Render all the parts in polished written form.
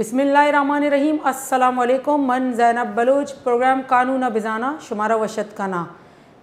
बिस्मिल्लाहिर्रहमानिर्रहीम। अस्सलाम वालेकुम। मन ज़ैनब बलूच, प्रोग्राम कानून बिजाना शुमारा वशत का ना।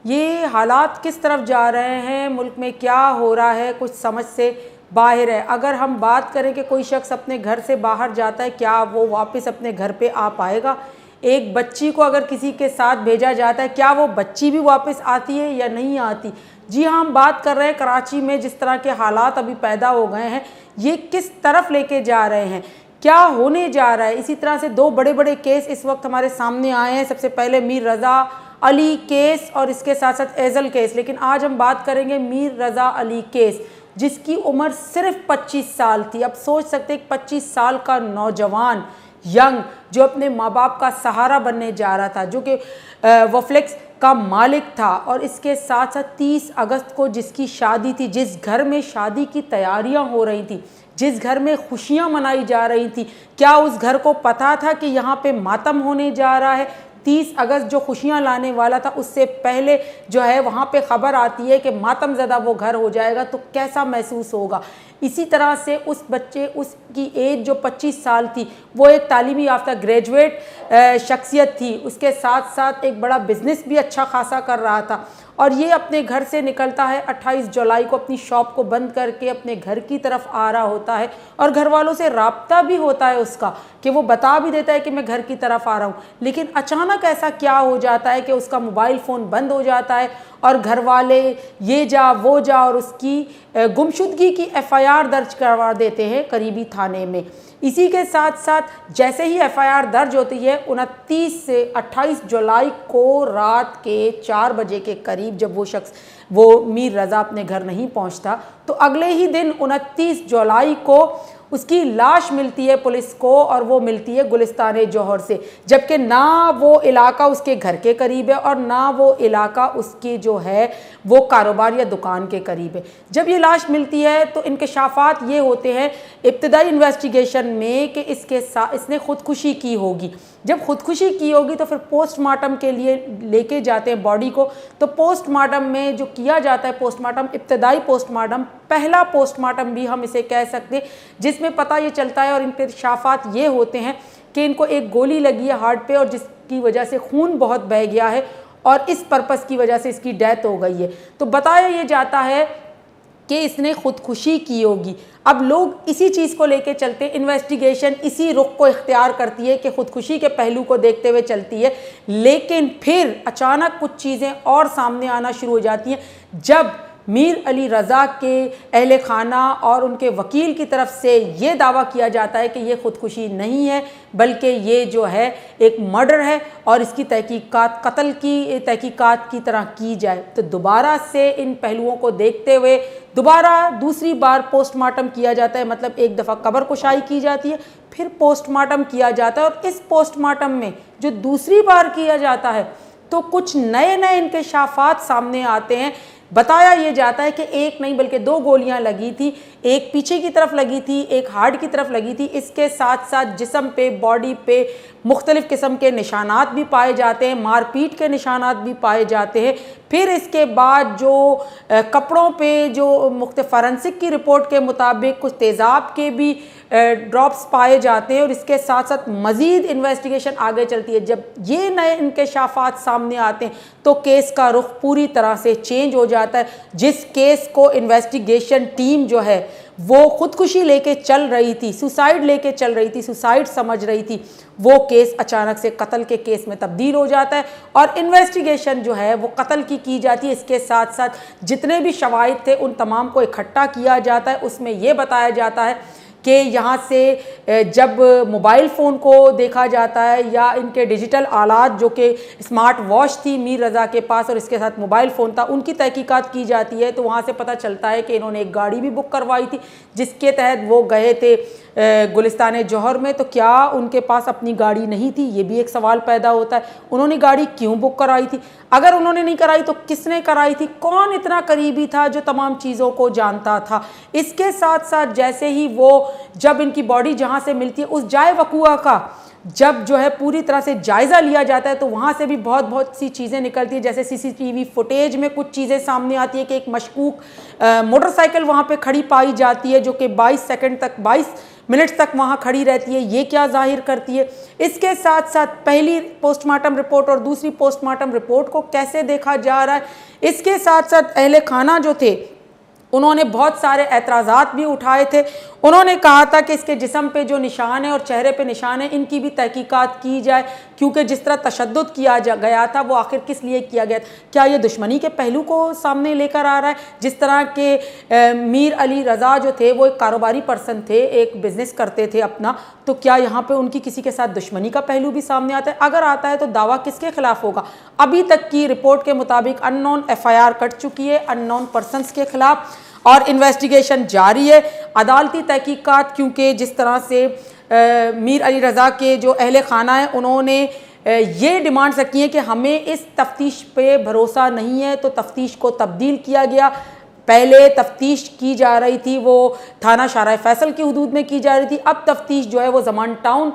ये हालात किस तरफ जा रहे हैं, मुल्क में क्या हो रहा है, कुछ समझ से बाहर है। अगर हम बात करें कि कोई शख्स अपने घर से बाहर जाता है, क्या वो वापस अपने घर पे आ पाएगा? एक बच्ची को अगर किसी के साथ भेजा जाता है, क्या वो बच्ची भी वापस आती है या नहीं आती? जी हाँ, हम बात कर रहे हैं कराची में जिस तरह के हालात अभी पैदा हो गए हैं, ये किस तरफ लेके जा रहे हैं, क्या होने जा रहा है। इसी तरह से दो बड़े बड़े केस इस वक्त हमारे सामने आए हैं। सबसे पहले मीर रज़ा अली केस और इसके साथ साथ एज़ल केस, लेकिन आज हम बात करेंगे मीर रज़ा अली केस, जिसकी उम्र सिर्फ 25 साल थी। अब सोच सकते हैं 25 साल का नौजवान यंग जो अपने माँ बाप का सहारा बनने जा रहा था, जो कि वफ्लेक्स का मालिक था, और इसके साथ साथ 30 अगस्त को जिसकी शादी थी, जिस घर में शादी की तैयारियां हो रही थी, जिस घर में खुशियां मनाई जा रही थी, क्या उस घर को पता था कि यहाँ पे मातम होने जा रहा है? 30 अगस्त जो खुशियां लाने वाला था, उससे पहले जो है वहाँ पे ख़बर आती है कि मातम ज़दा वो घर हो जाएगा, तो कैसा महसूस होगा। इसी तरह से उस बच्चे, उसकी एज जो 25 साल थी, वो एक तालीमी याफ्ता ग्रेजुएट शख्सियत थी, उसके साथ साथ एक बड़ा बिज़नेस भी अच्छा खासा कर रहा था, और ये अपने घर से निकलता है 28 जुलाई को, अपनी शॉप को बंद करके अपने घर की तरफ आ रहा होता है, और घर वालों से राब्ता भी होता है उसका कि वो बता भी देता है कि मैं घर की तरफ आ रहा हूँ। लेकिन अचानक ऐसा क्या हो जाता है कि उसका मोबाइल फ़ोन बंद हो जाता है, और घर वाले ये जा वो जा और उसकी गुमशुदगी की FIR दर्ज करवा देते हैं करीबी थाने में। इसी के साथ साथ जैसे ही FIR दर्ज होती है, 29 से 28 जुलाई को रात के 4 बजे के करीब जब वो शख्स, वो मीर रज़ा अपने घर नहीं पहुंचता, तो अगले ही दिन 29 जुलाई को उसकी लाश मिलती है पुलिस को, और वो मिलती है गुलिस्तान जौहर से, जबकि ना वो इलाका उसके घर के करीब है और ना वो इलाका उसके जो है वो कारोबार या दुकान के करीब है। जब ये लाश मिलती है तो इंकशाफात ये होते हैं इब्तदाई इन्वेस्टिगेशन में कि इसने खुदकुशी की होगी। जब खुदकुशी की होगी तो फिर पोस्टमार्टम के लिए लेके जाते हैं बॉडी को। तो पोस्टमार्टम में जो किया जाता है, पोस्टमार्टम, इब्तदाई पोस्टमार्टम, पहला पोस्टमार्टम भी हम इसे कह सकते हैं, जिसमें पता ये चलता है और इंकशाफात ये होते हैं कि इनको एक गोली लगी है हार्ट पे, और जिसकी वजह से खून बहुत बह गया है, और इस पर्पस की वजह से इसकी डेथ हो गई है। तो बताया ये जाता है कि इसने खुदकुशी की होगी। अब लोग इसी चीज़ को लेके चलते, इन्वेस्टिगेशन इसी रुख को इख्तियार करती है कि खुदकुशी के पहलू को देखते हुए चलती है, लेकिन फिर अचानक कुछ चीज़ें और सामने आना शुरू हो जाती हैं, जब मीर अली रज़ा के अहले खाना और उनके वकील की तरफ से ये दावा किया जाता है कि ये खुदकुशी नहीं है, बल्कि ये जो है एक मर्डर है, और इसकी तहकीकात कत्ल की तहकीकात की तरह की जाए। तो दोबारा से इन पहलुओं को देखते हुए दोबारा दूसरी बार पोस्टमार्टम किया जाता है, मतलब एक दफ़ा कब्र कुशाई की जाती है, फिर पोस्टमार्टम किया जाता है, और इस पोस्टमार्टम में जो दूसरी बार किया जाता है तो कुछ नए नए इंकशाफात सामने आते हैं। बताया ये जाता है कि एक नहीं बल्कि 2 गोलियां लगी थी, एक पीछे की तरफ लगी थी, एक हार्ट की तरफ लगी थी। इसके साथ साथ जिस्म पे, बॉडी पे मुख्तलिफ़ किस्म के निशानात भी पाए जाते हैं, मारपीट के निशानात भी पाए जाते हैं। फिर इसके बाद जो कपड़ों पे जो मुख्तलिफ़ फॉरेंसिक की रिपोर्ट के मुताबिक कुछ तेज़ाब के भी ड्रॉप्स पाए जाते हैं, और इसके साथ साथ मज़ीद इन्वेस्टिगेशन आगे चलती है। जब ये नए इंकशाफात सामने आते हैं तो केस का रुख पूरी तरह से चेंज हो जाता है। जिस केस को इन्वेस्टिगेशन टीम जो है वो खुदकुशी लेके चल रही थी, सुसाइड लेके चल रही थी, सुसाइड समझ रही थी, वो केस अचानक से कत्ल के केस में तब्दील हो जाता है, और इन्वेस्टिगेशन जो है वो कत्ल की जाती है। इसके साथ साथ जितने भी शवाहिद थे उन तमाम को इकट्ठा किया जाता है। उसमें ये बताया जाता है कि यहाँ से जब मोबाइल फ़ोन को देखा जाता है, या इनके डिजिटल आलात जो कि स्मार्ट वॉच थी मीर रज़ा के पास और इसके साथ मोबाइल फ़ोन था, उनकी तहकीकात की जाती है, तो वहाँ से पता चलता है कि इन्होंने एक गाड़ी भी बुक करवाई थी जिसके तहत वो गए थे गुलिस्तान जौहर में। तो क्या उनके पास अपनी गाड़ी नहीं थी, ये भी एक सवाल पैदा होता है। उन्होंने गाड़ी क्यों बुक कराई थी? अगर उन्होंने नहीं कराई तो किसने कराई थी? कौन इतना करीबी था जो तमाम चीज़ों को जानता था? इसके साथ साथ जैसे ही वो, जब इनकी बॉडी जहाँ से मिलती है उस जाए वक़ुआ का जब जो है पूरी तरह से जायज़ा लिया जाता है, तो वहाँ से भी बहुत सी चीज़ें निकलती है। जैसे CCTV फुटेज में कुछ चीज़ें सामने आती है कि एक मशकूक मोटरसाइकिल वहाँ पे खड़ी पाई जाती है, जो कि 22 मिनट्स तक वहाँ खड़ी रहती है, ये क्या जाहिर करती है? इसके साथ साथ पहली पोस्टमार्टम रिपोर्ट और दूसरी पोस्टमार्टम रिपोर्ट को कैसे देखा जा रहा है? इसके साथ साथ अहले खाना जो थे उन्होंने बहुत सारे एतराज़ात भी उठाए थे। उन्होंने कहा था कि इसके जिस्म पे जो निशान है और चेहरे पे निशान है, इनकी भी तहकीकात की जाए, क्योंकि जिस तरह तशद्दुद किया गया था वो आखिर किस लिए किया गया था? क्या ये दुश्मनी के पहलू को सामने लेकर आ रहा है? जिस तरह के मीर अली रज़ा जो थे वो एक कारोबारी पर्सन थे, एक बिज़नेस करते थे अपना, तो क्या यहाँ पे उनकी किसी के साथ दुश्मनी का पहलू भी सामने आता है? अगर आता है तो दावा किसके खिलाफ होगा? अभी तक की रिपोर्ट के मुताबिक अननोन FIR कट चुकी है अननोन पर्सनस के खिलाफ और इन्वेस्टिगेशन जारी है। अदालती तहकीकात, क्योंकि जिस तरह से मीर अली रज़ा के जो अहले खाना है उन्होंने ये डिमांड्स रखी है कि हमें इस तफ्तीश पे भरोसा नहीं है, तो तफ्तीश को तब्दील किया गया। पहले तफ्तीश की जा रही थी वो थाना शाहराह फैसल की हदूद में की जा रही थी, अब तफ्तीश जो है वो ज़मान टाउन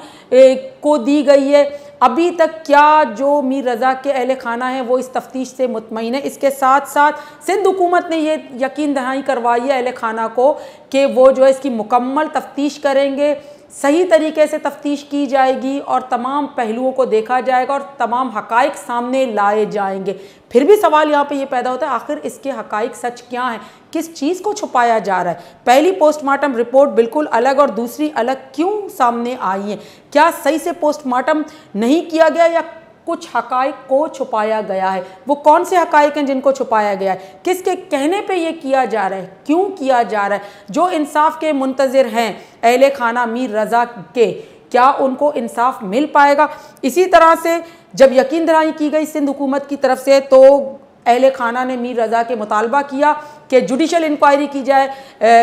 को दी गई है। अभी तक क्या जो मीर रज़ा के अहले खाना है वो इस तफ्तीश से मुतमईन है? इसके साथ साथ सिंध हुकूमत ने ये यकीन दहानी करवाई है अहले खाना को कि वो जो है इसकी मुकम्मल तफ्तीश करेंगे, सही तरीके से तफ्तीश की जाएगी और तमाम पहलुओं को देखा जाएगा और तमाम हकाइक सामने लाए जाएंगे। फिर भी सवाल यहाँ पे ये पैदा होता है, आखिर इसके हकाइक सच क्या हैं? किस चीज़ को छुपाया जा रहा है? पहली पोस्टमार्टम रिपोर्ट बिल्कुल अलग और दूसरी अलग क्यों सामने आई है? क्या सही से पोस्टमार्टम नहीं किया गया या कुछ हकाइक को छुपाया गया है? वो कौन से हकाइक हैं जिनको छुपाया गया है? किसके कहने पे ये किया जा रहा है? क्यों किया जा रहा है? जो इंसाफ के मुंतज़िर हैं अहले खाना मीर रज़ा के, क्या उनको इंसाफ मिल पाएगा? इसी तरह से जब यकीन दहानी की गई सिंध हुकूमत की तरफ से, तो अहले खाना ने मीर रज़ा के मुतालबा किया कि जुडिशल इंक्वायरी की जाए,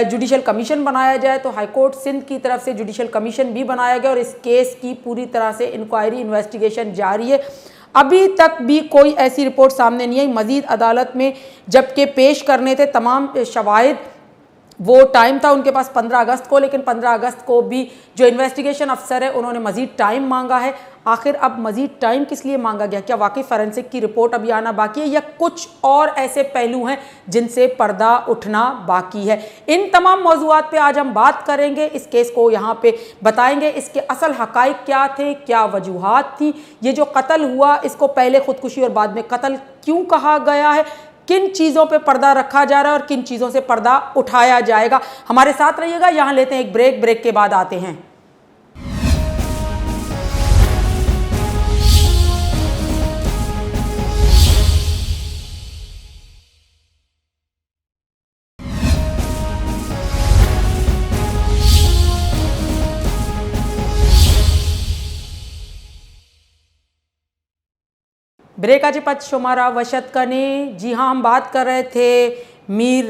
जुडिशल कमीशन बनाया जाए, तो हाई कोर्ट सिंध की तरफ से जुडिशल कमीशन भी बनाया गया और इस केस की पूरी तरह से इंक्वायरी इन्वेस्टिगेशन जारी है। अभी तक भी कोई ऐसी रिपोर्ट सामने नहीं आई। मज़ीद अदालत में जबकि पेश करने थे तमाम शवाहिद, वो टाइम था उनके पास 15 अगस्त को, लेकिन 15 अगस्त को भी जो इन्वेस्टिगेशन अफसर है उन्होंने मज़ीद टाइम मांगा है। आखिर अब मज़ीद टाइम किस लिए मांगा गया? क्या वाकई फॉरेंसिक की रिपोर्ट अभी आना बाकी है या कुछ और ऐसे पहलू हैं जिनसे पर्दा उठना बाकी है? इन तमाम मौज़ूआत पे आज हम बात करेंगे, इस केस को यहाँ पे बताएंगे, इसके असल हकाइक क्या थे, क्या वजूहात थी, ये जो कत्ल हुआ इसको पहले खुदकुशी और बाद में कत्ल क्यों कहा गया है, किन चीज़ों पे पर्दा रखा जा रहा है और किन चीज़ों से पर्दा उठाया जाएगा। हमारे साथ रहिएगा। यहाँ लेते हैं एक ब्रेक, ब्रेक के बाद आते हैं। ब्रेकाचे पद शुमारा वशत कने। जी हाँ, हम बात कर रहे थे मीर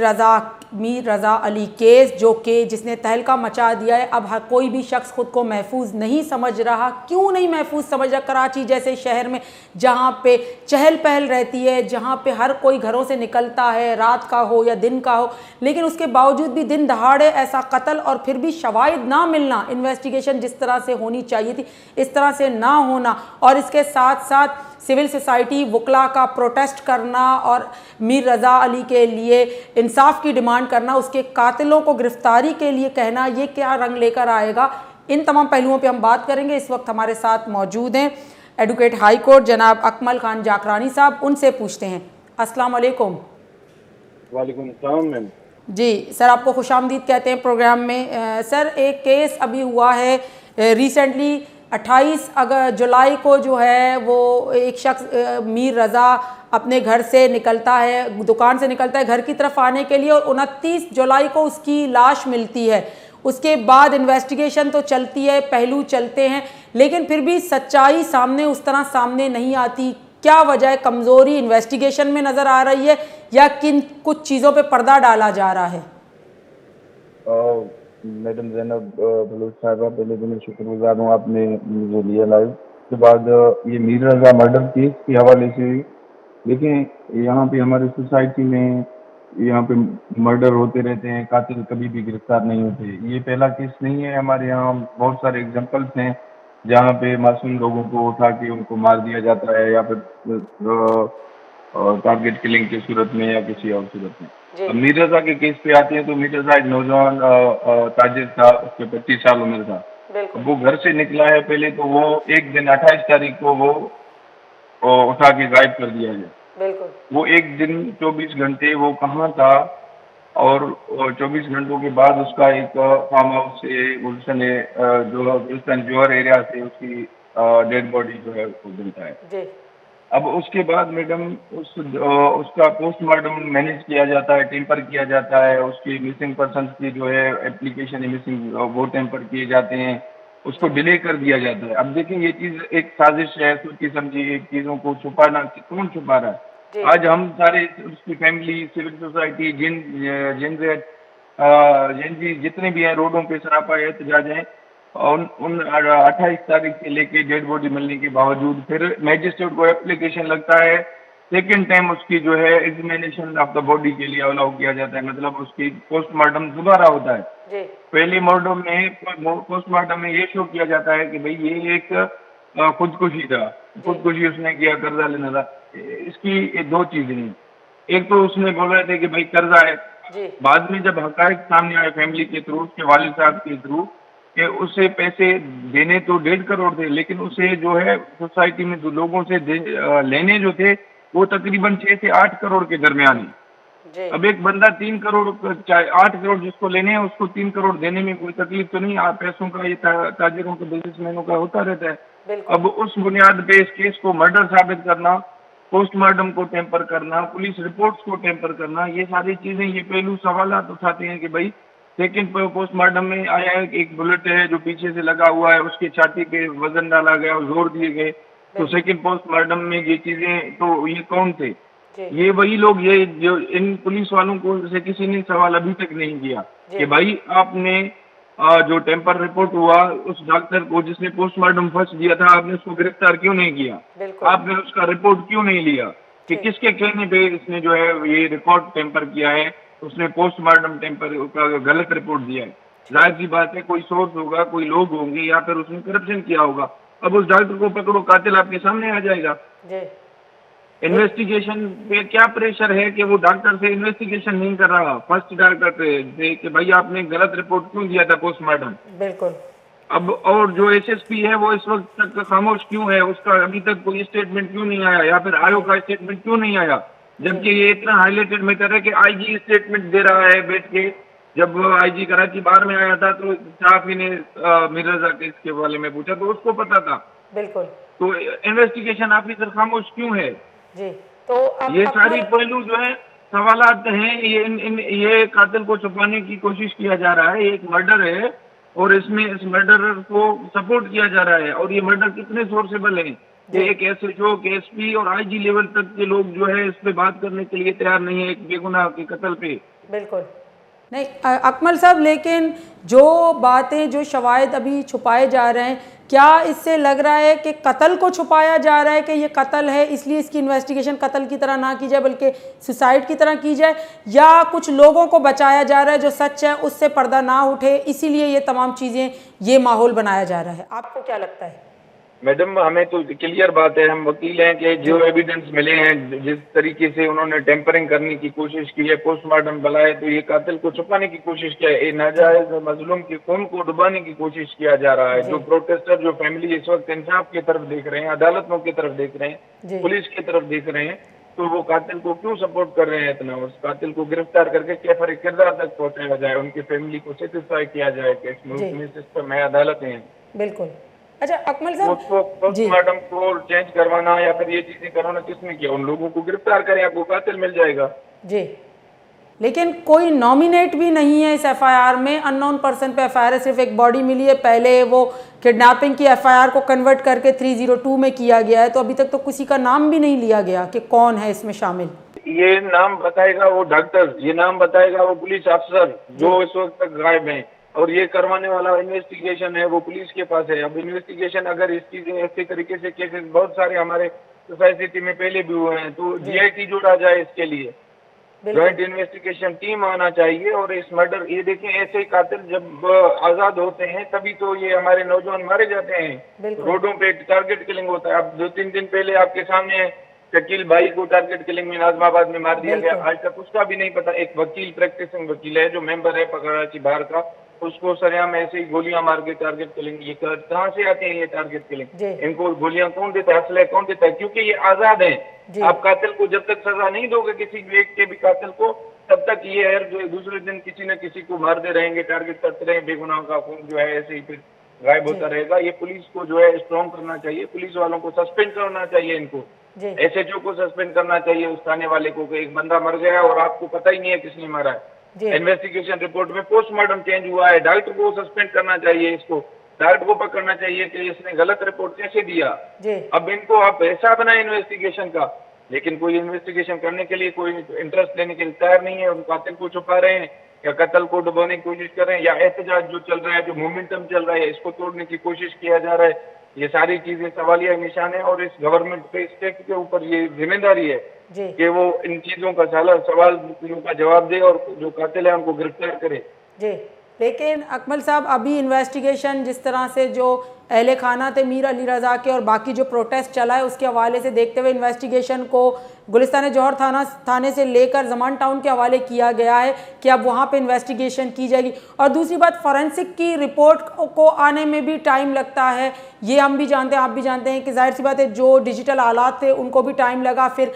रज़ा अली केस, जो कि जिसने तहलका मचा दिया है। अब हर कोई भी शख्स ख़ुद को महफूज नहीं समझ रहा। क्यों नहीं महफूज समझ रहा? कराची जैसे शहर में जहाँ पे चहल पहल रहती है, जहाँ पे हर कोई घरों से निकलता है, रात का हो या दिन का हो, लेकिन उसके बावजूद भी दिन दहाड़े ऐसा कत्ल और फिर भी शवाहिद ना मिलना, इन्वेस्टिगेशन जिस तरह से होनी चाहिए थी इस तरह से ना होना, और इसके साथ साथ सिविल सोसाइटी वकला का प्रोटेस्ट करना और मीर रज़ा अली के लिए इंसाफ की डिमांड करना, उसके कातिलों को गिरफ्तारी के लिए कहना, ये क्या रंग लेकर आएगा? इन तमाम पहलुओं पे हम बात करेंगे। इस वक्त हमारे साथ मौजूद हैं एडवोकेट हाई कोर्ट जनाब अकमल खान जाकरानी साहब। उनसे पूछते हैं। अस्सलाम वालेकुम। वालेकुम अस्सलाम मैम। जी सर, आपको खुशामदीद कहते हैं प्रोग्राम में। सर, एक केस अभी हुआ है रिसेंटली 28 जुलाई को, जो है वो एक शख्स मीर रज़ा अपने घर से निकलता है, दुकान से निकलता है घर की तरफ आने के लिए, और 29 जुलाई को उसकी लाश मिलती है। उसके बाद इन्वेस्टिगेशन तो चलती है, पहलू चलते हैं, लेकिन फिर भी सच्चाई सामने उस तरह सामने नहीं आती। क्या वजह है? कमज़ोरी इन्वेस्टिगेशन में नज़र आ रही है या किन कुछ चीज़ों पे पर्दा डाला जा रहा है? मैडम ज़ैनब बलूच साहबा, पहले तो मैं शुक्रगुजार हूँ आपने मुझे लिया लाइव। उसके बाद ये मीर रज़ा मर्डर केस के हवाले से, देखिए यहाँ पे हमारी सोसाइटी में यहाँ पे मर्डर होते रहते हैं, कातिल कभी भी गिरफ्तार नहीं होते। ये पहला केस नहीं है, हमारे यहाँ बहुत सारे एग्जाम्पल्स हैं जहाँ पे मासूम लोगों को उठा के उनको मार दिया जाता है या फिर टारगेट किलिंग की सूरत में या किसी और सूरत में। जी अब मीर रजा के केस पे आते हैं तो मीर रजा एक नौजवान ताजिर था, उसके 25 साल उम्र था। बिल्कुल वो घर से निकला है, पहले तो वो एक दिन 28 तारीख को वो उठा के गायब कर दिया गया। बिल्कुल वो एक दिन 24 घंटे वो कहाँ था, और 24 घंटों के बाद उसका एक फार्म हाउस से गुलशन जो गुलशन जौहर एरिया से उसकी डेड बॉडी जो है उसको मिलता है। जी अब उसके बाद मैडम उसका पोस्टमार्टम मैनेज किया जाता है, टेम्पर किया जाता है, उसकी मिसिंग पर्सन की जो है एप्लीकेशन मिसिंग वो टेम्पर किए जाते हैं, उसको जी डिले कर दिया जाता है। अब देखिए ये चीज़ एक साजिश है, सोची समझी एक चीज़ों को छुपाना, कौन छुपा रहा है? जी आज हम सारे उसकी फैमिली, सिविल सोसाइटी, जिन जिन भी जितने भी हैं रोडों पे सरापा एहतजाज हैं, उन उन 28 तारीख से लेके डेड बॉडी मिलने के बावजूद फिर मैजिस्ट्रेट को एप्लीकेशन लगता है, सेकेंड टाइम उसकी जो है एग्जामिनेशन ऑफ द बॉडी के लिए अलाउ किया जाता है, मतलब उसकी पोस्टमार्टम दोबारा होता है। जी पहले मॉडल में पोस्टमार्टम में ये शो किया जाता है कि भाई ये एक खुदकुशी था, जी खुदकुशी उसने किया, कर्जा लेना था। इसकी ये दो चीजें हैं, एक तो उसने बोल रहे थे कि भाई कर्जा है, जी बाद में जब हकायक सामने आए फैमिली के थ्रू, उसके वालिद साहब के थ्रू, कि उसे पैसे देने तो 1.5 करोड़ थे, लेकिन उसे जो है सोसाइटी में जो लोगों से लेने जो थे वो तकरीबन 6 से 8 करोड़ के दरमियान है। जी अब एक बंदा 3 करोड़ चाहे 8 करोड़ जिसको लेने हैं उसको 3 करोड़ देने में कोई तकलीफ तो नहीं। आप पैसों का ये ताजिरों का, बिजनेसमैनों का होता रहता है। बिल्कुल अब उस बुनियाद पे इस केस को मर्डर साबित करना, पोस्टमार्टम को टेम्पर करना, पुलिस रिपोर्ट्स को टेम्पर करना, ये सारी चीजें, ये पहलू सवालात उठाते हैं कि भाई सेकंड पोस्टमार्टम में आया है कि एक बुलेट है जो पीछे से लगा हुआ है, उसकी छाती पे वजन डाला गया और जोर दिए गए। तो बिल्कुल सेकंड पोस्टमार्टम में ये चीजें, तो ये कौन थे? जी ये वही लोग, ये जो इन पुलिस वालों को से किसी ने सवाल अभी तक नहीं किया जी कि भाई आपने जो टेम्पर रिपोर्ट हुआ उस डॉक्टर को जिसने पोस्टमार्टम फर्स्ट दिया था, आपने उसको गिरफ्तार क्यों नहीं किया? बिल्कुल आपने उसका रिपोर्ट क्यों नहीं लिया कि ठीक किसके कहने पे इसने जो है ये रिकॉर्ड टेम्पर किया है, उसने पोस्टमार्टम टेम्पर का गलत रिपोर्ट दिया है। जाहिर सी बात है कोई सोर्स होगा, कोई लोग होंगे, या फिर उसने करप्शन किया होगा। अब उस डॉक्टर को पकड़ो, कातिल आपके सामने आ जाएगा। जी इन्वेस्टिगेशन पे क्या प्रेशर है कि वो डॉक्टर से इन्वेस्टिगेशन नहीं कर रहा, फर्स्ट डॉक्टर से कि भाई आपने गलत रिपोर्ट क्यों दिया था पोस्टमार्टम। बिल्कुल अब और जो एसएसपी है वो इस वक्त तक खामोश क्यों है, उसका अभी तक कोई स्टेटमेंट क्यों नहीं आया, या फिर आयोग का स्टेटमेंट क्यों नहीं आया, जबकि ये इतना हाईलाइटेड मैटर है कि आईजी स्टेटमेंट दे रहा है बैठ के। जब आईजी कराची बार में आया था तो सहाफी ने मीर रजा केस के बारे में पूछा तो उसको पता था। बिल्कुल तो इन्वेस्टिगेशन ऑफिसर खामोश क्यों है? जी तो अब ये सारी अपना पहलू जो है सवालात हैं, ये कातिल को छुपाने की कोशिश किया जा रहा है। ये एक मर्डर है और इसमें इस मर्डरर को सपोर्ट किया जा रहा है, और ये मर्डर कितने सोर्सेबल है कि एक एसएचओ के एसपी और आईजी लेवल तक के लोग जो है इस पे बात करने के लिए तैयार नहीं है एक बेगुनाह के कत्ल पे। बिल्कुल नहीं अकमल साहब, लेकिन जो बातें, जो शवाहिद अभी छुपाए जा रहे हैं, क्या इससे लग रहा है कि कत्ल को छुपाया जा रहा है कि ये कत्ल है इसलिए इसकी इन्वेस्टिगेशन कत्ल की तरह ना की जाए बल्कि सुसाइड की तरह की जाए, या कुछ लोगों को बचाया जा रहा है जो सच है उससे पर्दा ना उठे इसीलिए ये तमाम चीज़ें, ये माहौल बनाया जा रहा है? आपको क्या लगता है? मैडम हमें तो क्लियर बात है, हम वकील हैं कि जो एविडेंस मिले हैं, जिस तरीके से उन्होंने टेम्परिंग करने की कोशिश की है, पोस्टमार्टम बुलाए तो ये कातिल को छुपाने की कोशिश किया है, ये नाजायज मजलूम के खून को डुबाने की कोशिश किया जा रहा है। जो प्रोटेस्टर, जो फैमिली इस वक्त इंसाफ की तरफ देख रहे हैं, अदालतों की तरफ देख रहे हैं, पुलिस की तरफ देख रहे हैं, तो वो कातिल को क्यों सपोर्ट कर रहे हैं इतना? उस कातिल को गिरफ्तार करके कैफर किरदार तक पहुंचाया जाए, उनकी फैमिली को सेटिस्फाई किया जाए कि इस मुल्क में सिस्टम है, अदालतें हैं। बिल्कुल। अच्छा अकमल साहब, उसको पोस्टमार्टम को चेंज करवाना या फिर ये चीजें करवाना किसने किया? उन लोगों को गिरफ्तार करें, आपको कातिल मिल जाएगा। जी, लेकिन कोई नॉमिनेट भी नहीं है इस एफआईआर में, अननोन पर्सन पे एफआईआर है, सिर्फ एक बॉडी मिली है। पहले वो किडनैपिंग की एफआईआर को कन्वर्ट करके 302 में किया गया है, तो अभी तक तो किसी का नाम भी नहीं लिया गया कि कौन है इसमें शामिल। ये नाम बताएगा वो डॉक्टर, ये नाम बताएगा वो पुलिस अफसर जो इस वक्त तक गायब है, और ये करवाने वाला इन्वेस्टिगेशन है वो पुलिस के पास है। अब इन्वेस्टिगेशन अगर इस चीजें ऐसे तरीके से, केसेस बहुत सारे हमारे सोसाइटी में पहले भी हुए हैं, तो जीआईटी जोड़ा जाए इसके लिए, जॉइंट इन्वेस्टिगेशन टीम आना चाहिए। और इस मर्डर, ये देखें ऐसे ही कातिल जब आजाद होते हैं तभी तो ये हमारे नौजवान मारे जाते हैं, रोडों पे टारगेट किलिंग होता है। अब 2-3 दिन पहले आपके सामने शकील भाई को टारगेट किलिंग में नाजमाबाद में मार दिया गया, बिल्कुल। आज तक उसका भी नहीं पता। एक वकील, प्रैक्टिसिंग वकील है जो मेंबर है कराची बार का, उसको सरेआम ऐसे ही गोलियां मार के टारगेट किलिंग, ये कहाँ से आते हैं ये टारगेट किलिंग? जी इनको गोलियां कौन देता है, असले कौन देता है? क्योंकि ये आजाद है। जी आप कातिल को जब तक सजा नहीं दोगे, किसी भी एक के भी कातिल को, तब तक ये है जो दूसरे दिन किसी न किसी को मारते रहेंगे, टारगेट करते रहेंगे, बेगुनाह का खून जो है ऐसे ही फिर गायब जी होता रहेगा। ये पुलिस को जो है स्ट्रॉन्ग करना चाहिए, पुलिस वालों को सस्पेंड करना चाहिए, इनको जी एसएचओ को सस्पेंड करना चाहिए, उस थाने वाले को कि एक बंदा मर गया और आपको पता ही नहीं है किसने मारा है। जी इन्वेस्टिगेशन रिपोर्ट में पोस्टमार्टम चेंज हुआ है, डॉक्टर को सस्पेंड करना चाहिए, इसको डॉक्टर को पकड़ना चाहिए कि इसने गलत रिपोर्ट कैसे दिया। जी अब इनको आप ऐसा बनाए इन्वेस्टिगेशन का, लेकिन कोई इन्वेस्टिगेशन करने के लिए कोई इंटरेस्ट लेने के लिए तैयार नहीं है। उन कातिल को छुपा रहे हैं या कत्ल को डुबाने की कोशिश कर रहे हैं, या एहतजाज जो चल रहा है, जो मोमेंटम चल रहा है, इसको तोड़ने की कोशिश किया जा रहा है। ये सारी चीजें सवालिया निशान है और इस गवर्नमेंट पे, स्टेट के ऊपर ये जिम्मेदारी है जी कि वो इन चीजों का सवाल का जवाब दे और जो कातिल है उनको गिरफ्तार करे। जी। लेकिन अकमल साहब, अभी इन्वेस्टिगेशन जिस तरह से जो अहले खाना थे मीर अली रज़ा के और बाकी जो प्रोटेस्ट चला है उसके हवाले से देखते हुए इन्वेस्टिगेशन को गुलिस्तान जौहर थाने से लेकर ज़मान टाउन के हवाले किया गया है कि अब वहाँ पे इन्वेस्टिगेशन की जाएगी। और दूसरी बात, फॉरेंसिक की रिपोर्ट को आने में भी टाइम लगता है, ये हम भी जानते हैं, आप भी जानते हैं कि जाहिर सी बात है जो डिजिटल आलात थे उनको भी टाइम लगा, फिर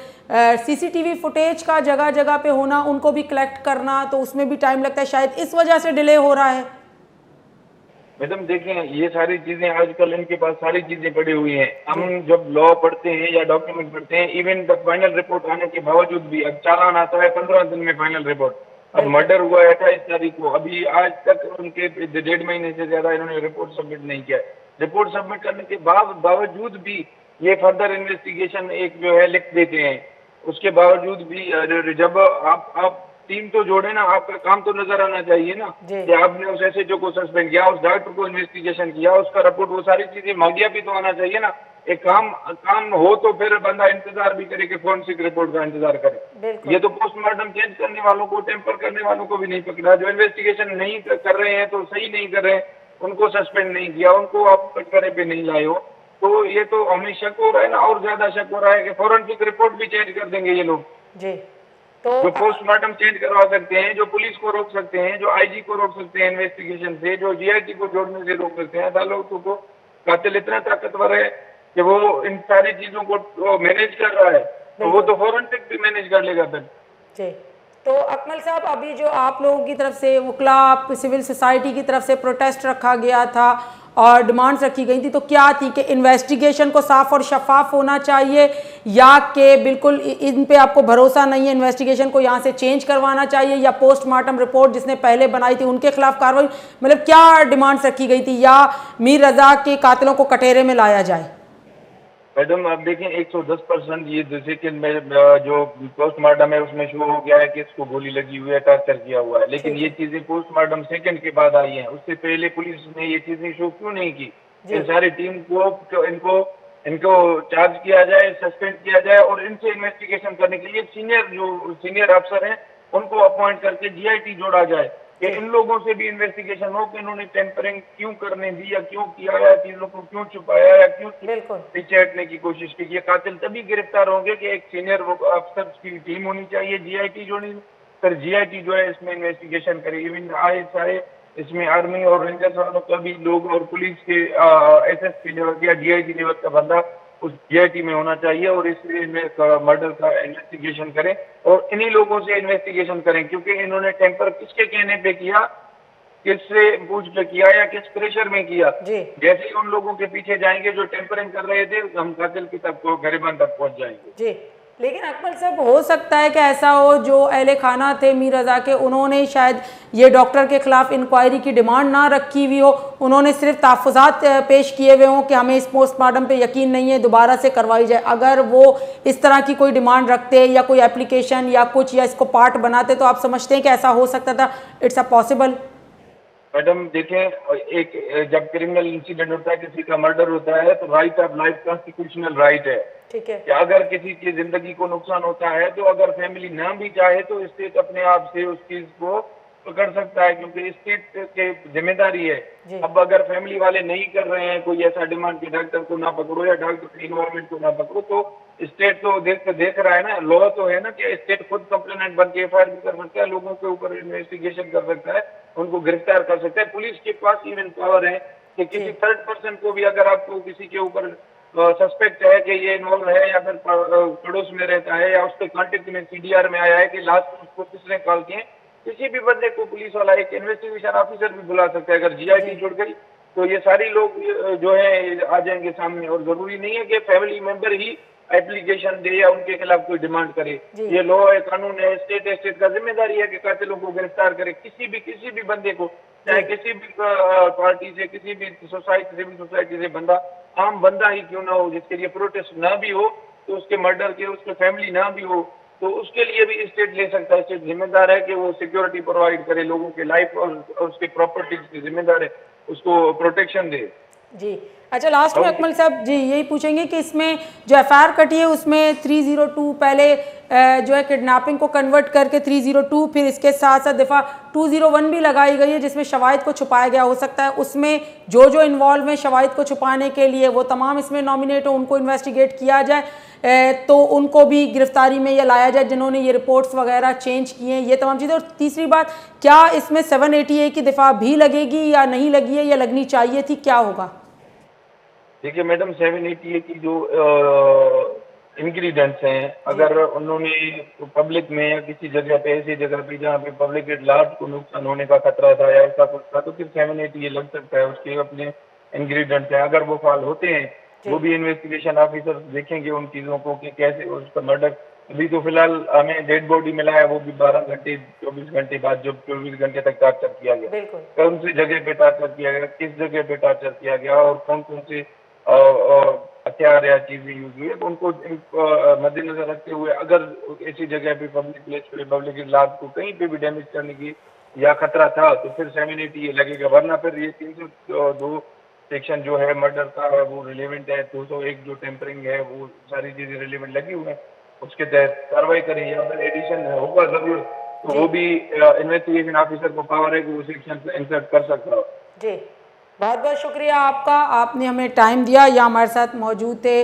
सीसीटीवी फुटेज का जगह जगह पे होना, उनको भी कलेक्ट करना, तो उसमें भी टाइम लगता है, शायद इस वजह से डिले हो रहा है। मैडम देखें, ये सारी चीजें आजकल इनके पास सारी चीजें पड़ी हुई हैं। हम जब लॉ पढ़ते हैं या डॉक्यूमेंट पढ़ते हैं, इवन द फाइनल रिपोर्ट आने के बावजूद भी, अब चालान आता है 15 दिन में फाइनल रिपोर्ट। अब मर्डर हुआ है 28 तारीख को, अभी आज तक उनके 1.5 महीने से ज्यादा इन्होंने रिपोर्ट सबमिट नहीं किया। रिपोर्ट सबमिट करने के बावजूद भी ये फर्दर इन्वेस्टिगेशन एक जो है लिख देते हैं। उसके बावजूद भी जब आप टीम तो जोड़े ना, आपका काम तो नजर आना चाहिए ना कि आपने उस एसएचओ को सस्पेंड किया, उस डॉक्टर को इन्वेस्टिगेशन किया, उसका रिपोर्ट, वो सारी चीजें मांगिया भी तो आना चाहिए ना। एक काम हो तो फिर बंदा इंतजार भी करे कि फॉरेंसिक रिपोर्ट का इंतजार करे। ये तो पोस्टमार्टम चेंज करने वालों को, टेम्पर करने वालों को भी नहीं पकड़ा, जो इन्वेस्टिगेशन नहीं कर रहे हैं तो सही नहीं कर रहे हैं, उनको सस्पेंड नहीं किया, उनको आप कटघरे पे नहीं लाए हो, तो ये तो हमें शक हो रहा है ना, और ज्यादा शक हो रहा है कि फॉरेंसिक रिपोर्ट भी चेंज कर देंगे ये लोग। जी, तो जो पोस्टमार्टम चेंज करवा सकते हैं, जो पुलिस को रोक सकते हैं, जो आईजी को रोक सकते हैं इन्वेस्टिगेशन से, जो जीआईटी को जोड़ने से रोक सकते हैं, अदालतों को कातिल इतना ताकतवर है कि वो इन सारी चीजों को मैनेज कर रहा है, तो वो तो फॉरेंसिक भी मैनेज कर लेगा फिर। जी, तो अकमल साहब, अभी जो आप लोगों की तरफ से, वकला सिविल सोसाइटी की तरफ से प्रोटेस्ट रखा गया था और डिमांड्स रखी गई थी, तो क्या थी कि इन्वेस्टिगेशन को साफ और शफाफ होना चाहिए, या कि बिल्कुल इन पे आपको भरोसा नहीं है, इन्वेस्टिगेशन को यहाँ से चेंज करवाना चाहिए, या पोस्टमार्टम रिपोर्ट जिसने पहले बनाई थी उनके खिलाफ कार्रवाई, मतलब क्या डिमांड्स रखी गई थी, या मीर रज़ा के कातिलों को कटहरे में लाया जाए? मैडम आप देखें, 110% ये सेकंड में जो पोस्टमार्टम है उसमें शो हो गया है कि इसको गोली लगी हुई है, टॉर्चर किया हुआ है, लेकिन ये चीजें पोस्टमार्टम सेकंड के बाद आई हैं। उससे पहले पुलिस ने ये चीजें शो क्यों नहीं की? इन सारी टीम को इनको चार्ज किया जाए, सस्पेंड किया जाए और इनसे इन्वेस्टिगेशन करने के लिए सीनियर अफसर हैं उनको अपॉइंट करके जीआईटी जोड़ा जाए कि इन लोगों से भी इन्वेस्टिगेशन हो कि इन्होंने टेम्परिंग क्यों करने दी, या क्यों किया, या चीजों को क्यों छुपाया, या क्यों पीछे हटने की कोशिश की। ये कातिल तभी गिरफ्तार होंगे कि एक सीनियर अफसर की टीम होनी चाहिए, जीआईटी जोड़ी, फिर जीआईटी जो है इसमें इन्वेस्टिगेशन करे। इवन आए सारे इसमें आर्मी और रेंजर्स वालों का भी लोग और पुलिस के एसएसपी लेवल या जीआईटी लेवल का बंदा उस जीआईटी में होना चाहिए और इस मर्डर का इन्वेस्टिगेशन करें और इन्हीं लोगों से इन्वेस्टिगेशन करें, क्योंकि इन्होंने टेम्पर किसके कहने पे किया, किससे पूछ के किया, या किस प्रेशर में किया। जैसे ही उन लोगों के पीछे जाएंगे जो टेम्परिंग कर रहे थे, हम कातिल की तक गरिबान तक पहुंच जाएंगे। जी, लेकिन अकमल साहब, हो सकता है कि ऐसा हो जो अहले खाना थे मीर रज़ा के, उन्होंने शायद ये डॉक्टर के खिलाफ इंक्वायरी की डिमांड ना रखी हुई हो, उन्होंने सिर्फ तहफ़्फ़ुज़ात पेश किए हुए हों कि हमें इस पोस्टमार्टम पे यकीन नहीं है, दोबारा से करवाई जाए। अगर वो इस तरह की कोई डिमांड रखते या कोई एप्लीकेशन या कुछ, या इसको पार्ट बनाते, तो आप समझते हैं कि ऐसा हो सकता था? It's a possible? मैडम देखें, एक जब क्रिमिनल इंसिडेंट होता है, किसी का मर्डर होता है, तो right of life constitutional right है। ठीक है कि अगर किसी की जिंदगी को नुकसान होता है तो अगर फैमिली ना भी चाहे तो स्टेट अपने आप से उस चीज को कर सकता है, क्योंकि स्टेट के जिम्मेदारी है। जी। अब अगर फैमिली वाले नहीं कर रहे हैं कोई ऐसा डिमांड कि डॉक्टर को ना पकड़ो या डॉक्टर इन्वायरमेंट को ना पकड़ो, तो स्टेट तो देख रहा है ना, लॉ तो है ना कि स्टेट खुद कंप्लेनेंट बन के एफआईआर भी कर सकता है, लोगों के ऊपर इन्वेस्टिगेशन कर सकता है, उनको गिरफ्तार कर सकता है। पुलिस के पास इवन पावर है कि किसी थर्ड पर्सन को भी, अगर आपको किसी के ऊपर सस्पेक्ट है कि ये इन्वॉल्व है या फिर पड़ोस में रहता है या उसके कांटेक्ट में सीडीआर में आया है कि लास्ट उसको किसने कॉल किए, किसी भी बंदे को पुलिस वाला एक इन्वेस्टिगेशन ऑफिसर भी बुला सकता है। अगर जीआईटी जुड़ गई तो ये सारी लोग जो है आ जाएंगे सामने, और जरूरी नहीं है कि फैमिली मेंबर ही एप्लीकेशन दे या उनके खिलाफ कोई डिमांड करे। ये लॉ है, कानून है, स्टेट का जिम्मेदारी है कि कातिलों को गिरफ्तार करे, किसी भी बंदे को, चाहे किसी भी पार्टी से, किसी भी सोसाइटी, सिविल सोसाइटी से बंदा, आम बंदा ही क्यों ना हो, जिसके लिए प्रोटेस्ट ना भी हो, तो उसके मर्डर के उसके फैमिली ना भी हो, तो उसके लिए भी स्टेट ले सकता है। स्टेट जिम्मेदार है कि वो सिक्योरिटी प्रोवाइड करे, लोगों के लाइफ और उसके प्रॉपर्टी की जिम्मेदार है, उसको प्रोटेक्शन दे। जी। अच्छा, लास्ट में अकमल साहब जी यही पूछेंगे कि इसमें जो एफआईआर कटी है उसमें 302 पहले जो है किडनैपिंग को कन्वर्ट करके 302, फिर इसके साथ साथ दफ़ा 201 भी लगाई गई है जिसमें शवाहिद को छुपाया गया। हो सकता है उसमें जो इन्वॉल्व हैं शवाहिद को छुपाने के लिए वो तमाम इसमें नॉमिनेट हो, उनको इन्वेस्टिगेट किया जाए, तो उनको भी गिरफ्तारी में या लाया जाए जिन्होंने ये रिपोर्ट्स वगैरह चेंज किए हैं, ये तमाम चीज़ें। और तीसरी बात, क्या इसमें 780A की दफ़ा भी लगेगी या नहीं लगी है या लगनी चाहिए थी, क्या होगा? देखिए मैडम, 780A की जो इंग्रेडिएंट्स हैं, अगर उन्होंने पब्लिक में या किसी जगह पे, ऐसी जगह पे जहाँ पे पब्लिक एट लार्ज को नुकसान होने का खतरा था या ऐसा कुछ था, तो फिर 780A लग सकता है। उसके अपने इंग्रेडिएंट्स हैं, अगर वो फाल होते हैं वो भी इन्वेस्टिगेशन ऑफिसर देखेंगे उन चीज़ों को कि कैसे उसका मर्डर। अभी तो फिलहाल हमें डेड बॉडी मिला है, वो भी 12 घंटे 24 घंटे बाद, जो 24 घंटे तक टॉर्चर किया गया, कौन सी जगह पे टॉर्चर किया गया, किस जगह पे टॉर्चर किया गया और कौन कौन से हथियार या चीजें यूज हुई है, तो उनको मद्देनजर रखते हुए अगर ऐसी जगह पे पब्लिक प्लेस पे पब्लिक इलाज को कहीं पे भी डैमेज करने की या खतरा था तो फिर 780 लगेगा, वरना फिर ये 302 सेक्शन जो है मर्डर का वो रिलेवेंट है, 201 जो टेम्परिंग है वो सारी चीजें रिलेवेंट लगी हुई है, उसके तहत कार्रवाई करें। या फिर एडिशन होगा जरूर तो वो भी इन्वेस्टिगेशन ऑफिसर को पावर है कि वो सेक्शन इंसर्ट कर सकता हो। जी, बहुत बहुत शुक्रिया आपका, आपने हमें टाइम दिया। यहाँ हमारे साथ मौजूद थे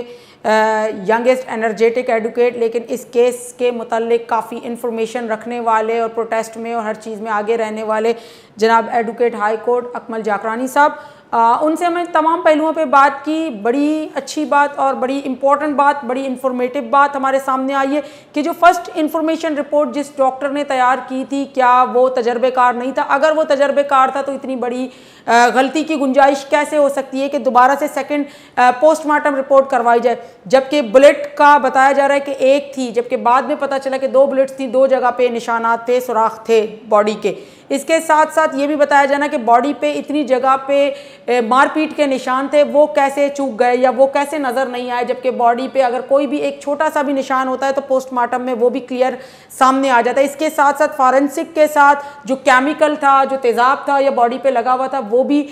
यंगेस्ट एनर्जेटिक एडवोकेट, लेकिन इस केस के मुतालिक काफ़ी इन्फॉर्मेशन रखने वाले और प्रोटेस्ट में और हर चीज़ में आगे रहने वाले जनाब advocate high court Akmal Jakrani साहब। उनसे हमने तमाम पहलुओं पे बात की। बड़ी अच्छी बात और बड़ी इम्पॉर्टेंट बात, बड़ी इन्फॉर्मेटिव बात हमारे सामने आई है कि जो फर्स्ट इन्फॉर्मेशन रिपोर्ट जिस डॉक्टर ने तैयार की थी, क्या वो तजर्बेकार नहीं था? अगर वो तजर्बेकार था तो इतनी बड़ी गलती की गुंजाइश कैसे हो सकती है कि दोबारा से सेकंड पोस्टमार्टम रिपोर्ट करवाई जाए, जबकि बुलेट का बताया जा रहा है कि एक थी, जबकि बाद में पता चला कि 2 बुलेट्स थी, 2 जगह पे निशानात थे, सुराख थे बॉडी के। इसके साथ साथ ये भी बताया जाना कि बॉडी पे इतनी जगह पे मारपीट के निशान थे, वो कैसे चूक गए या वो कैसे नज़र नहीं आए, जबकि बॉडी पे अगर कोई भी एक छोटा सा भी निशान होता है तो पोस्टमार्टम में वो भी क्लियर सामने आ जाता है। इसके साथ साथ फॉरेंसिक के साथ जो केमिकल था, जो तेज़ाब था या बॉडी पे लगा हुआ था, वो भी